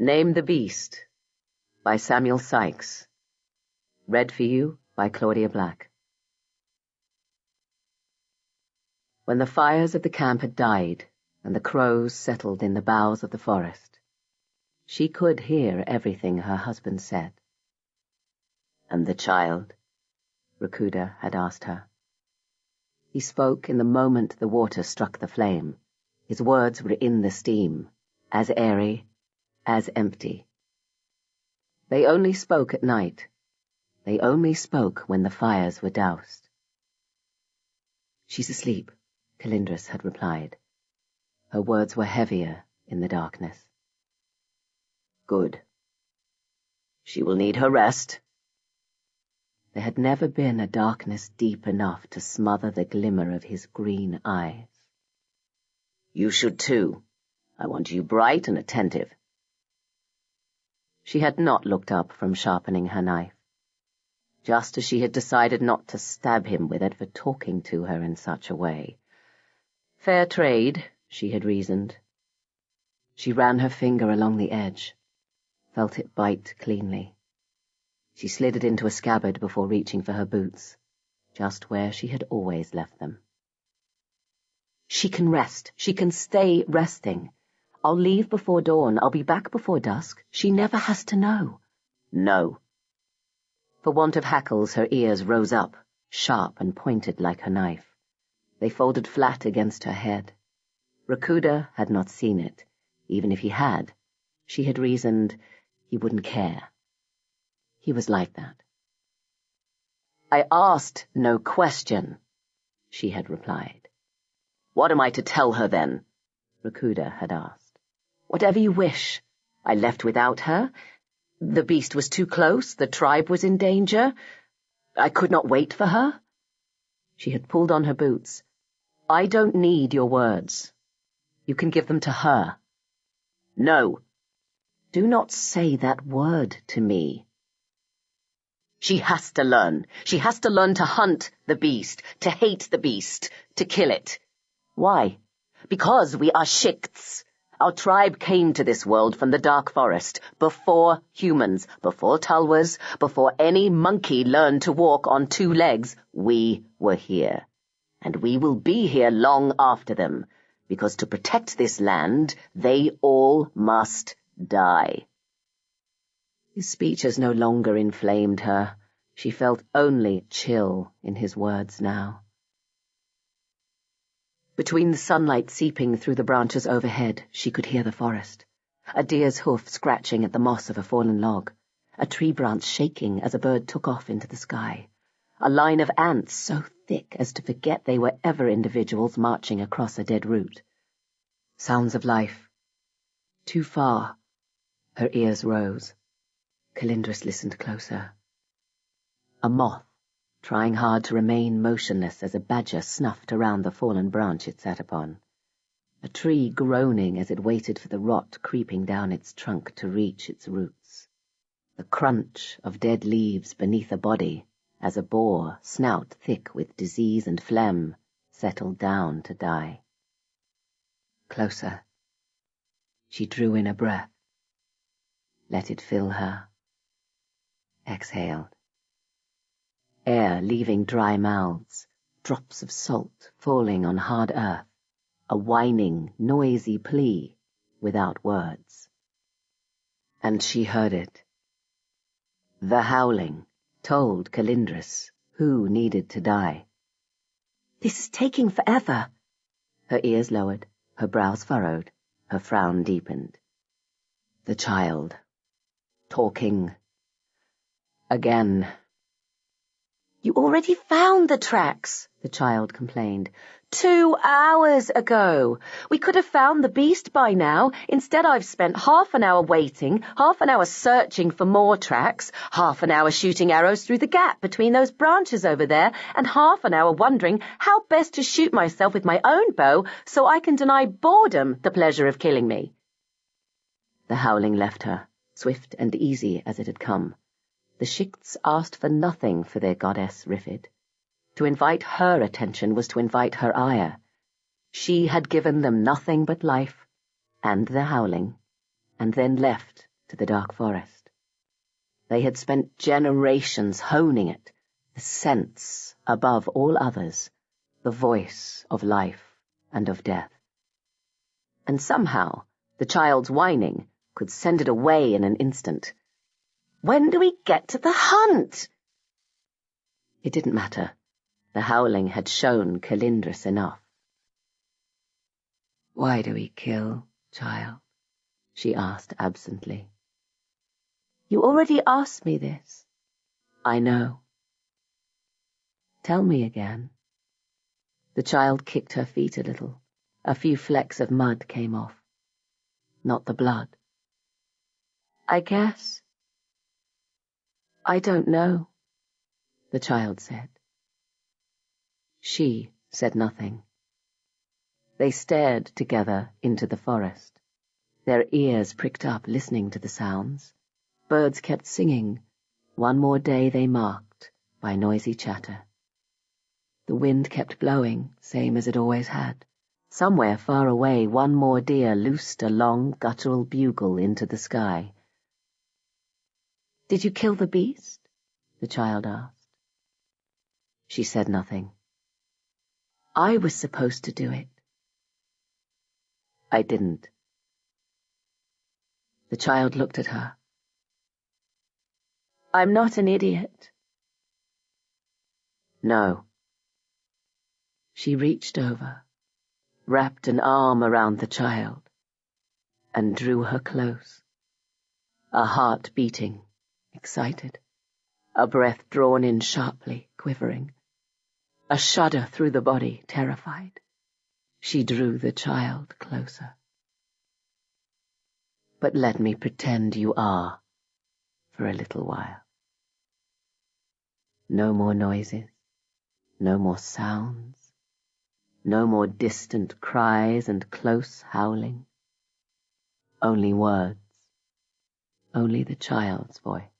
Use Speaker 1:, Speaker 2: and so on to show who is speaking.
Speaker 1: Name the Beast by Samuel Sykes. Read for you by Claudia Black. When the fires of the camp had died and the crows settled in the boughs of the forest, she could hear everything her husband said. "And the child?" Rakuda had asked her. He spoke in the moment the water struck the flame. His words were in the steam, as airy, as empty. They only spoke at night. They only spoke when the fires were doused. "She's asleep," Calindris had replied. Her words were heavier in the darkness. "Good. She will need her rest." There had never been a darkness deep enough to smother the glimmer of his green eyes. "You should too. I want you bright and attentive." She had not looked up from sharpening her knife, just as she had decided not to stab him with it for talking to her in such a way. Fair trade, she had reasoned. She ran her finger along the edge, felt it bite cleanly. She slid it into a scabbard before reaching for her boots, just where she had always left them. "She can rest. She can stay resting. I'll leave before dawn. I'll be back before dusk. She never has to know." "No." For want of hackles, her ears rose up, sharp and pointed like her knife. They folded flat against her head. Rakuda had not seen it. Even if he had, she had reasoned he wouldn't care. He was like that. "I asked no question," she had replied. "What am I to tell her then?" Rakuda had asked. "Whatever you wish. I left without her. The beast was too close. The tribe was in danger. I could not wait for her." She had pulled on her boots. "I don't need your words. You can give them to her." "No." "Do not say that word to me." "She has to learn. She has to learn to hunt the beast, to hate the beast, to kill it." "Why?" "Because we are Shikts. Our tribe came to this world from the dark forest, before humans, before Tulwas, before any monkey learned to walk on two legs. We were here. And we will be here long after them, because to protect this land, they all must die." His speeches no longer inflamed her. She felt only chill in his words now. Between the sunlight seeping through the branches overhead, she could hear the forest. A deer's hoof scratching at the moss of a fallen log, a tree branch shaking as a bird took off into the sky, a line of ants so thick as to forget they were ever individuals marching across a dead root. Sounds of life. Too far. Her ears rose. Calindris listened closer. A moth, trying hard to remain motionless as a badger snuffed around the fallen branch it sat upon. A tree groaning as it waited for the rot creeping down its trunk to reach its roots. The crunch of dead leaves beneath a body as a boar, snout thick with disease and phlegm, settled down to die. Closer. She drew in a breath. Let it fill her. Exhaled. Air leaving dry mouths, drops of salt falling on hard earth, a whining, noisy plea without words. And she heard it. The howling told Calindris who needed to die. "This is taking forever." Her ears lowered, her brows furrowed, her frown deepened. The child. Talking. Again. "You already found the tracks," the child complained. 2 hours ago. We could have found the beast by now. Instead, I've spent half an hour waiting, half an hour searching for more tracks, half an hour shooting arrows through the gap between those branches over there, and half an hour wondering how best to shoot myself with my own bow so I can deny boredom the pleasure of killing me." The howling left her, swift and easy as it had come. The Shikts asked for nothing for their goddess Rifid. To invite her attention was to invite her ire. She had given them nothing but life, and the howling, and then left to the dark forest. They had spent generations honing it, the sense above all others, the voice of life and of death. And somehow the child's whining could send it away in an instant. "When do we get to the hunt?" It didn't matter. The howling had shown Calindris enough. "Why do we kill, child?" she asked absently. "You already asked me this." "I know." "Tell me again." The child kicked her feet a little. A few flecks of mud came off. Not the blood. "I guess." "I don't know," the child said. She said nothing. They stared together into the forest, their ears pricked up listening to the sounds. Birds kept singing. One more day they marked by noisy chatter. The wind kept blowing, same as it always had. Somewhere far away, one more deer loosed a long guttural bugle into the sky. "Did you kill the beast?" the child asked. She said nothing. "I was supposed to do it." "I didn't." The child looked at her. "I'm not an idiot." "No." She reached over, wrapped an arm around the child, and drew her close. A heart beating, excited, a breath drawn in sharply, quivering, a shudder through the body, terrified. She drew the child closer. "But let me pretend you are, for a little while." No more noises, no more sounds, no more distant cries and close howling. Only words, only the child's voice.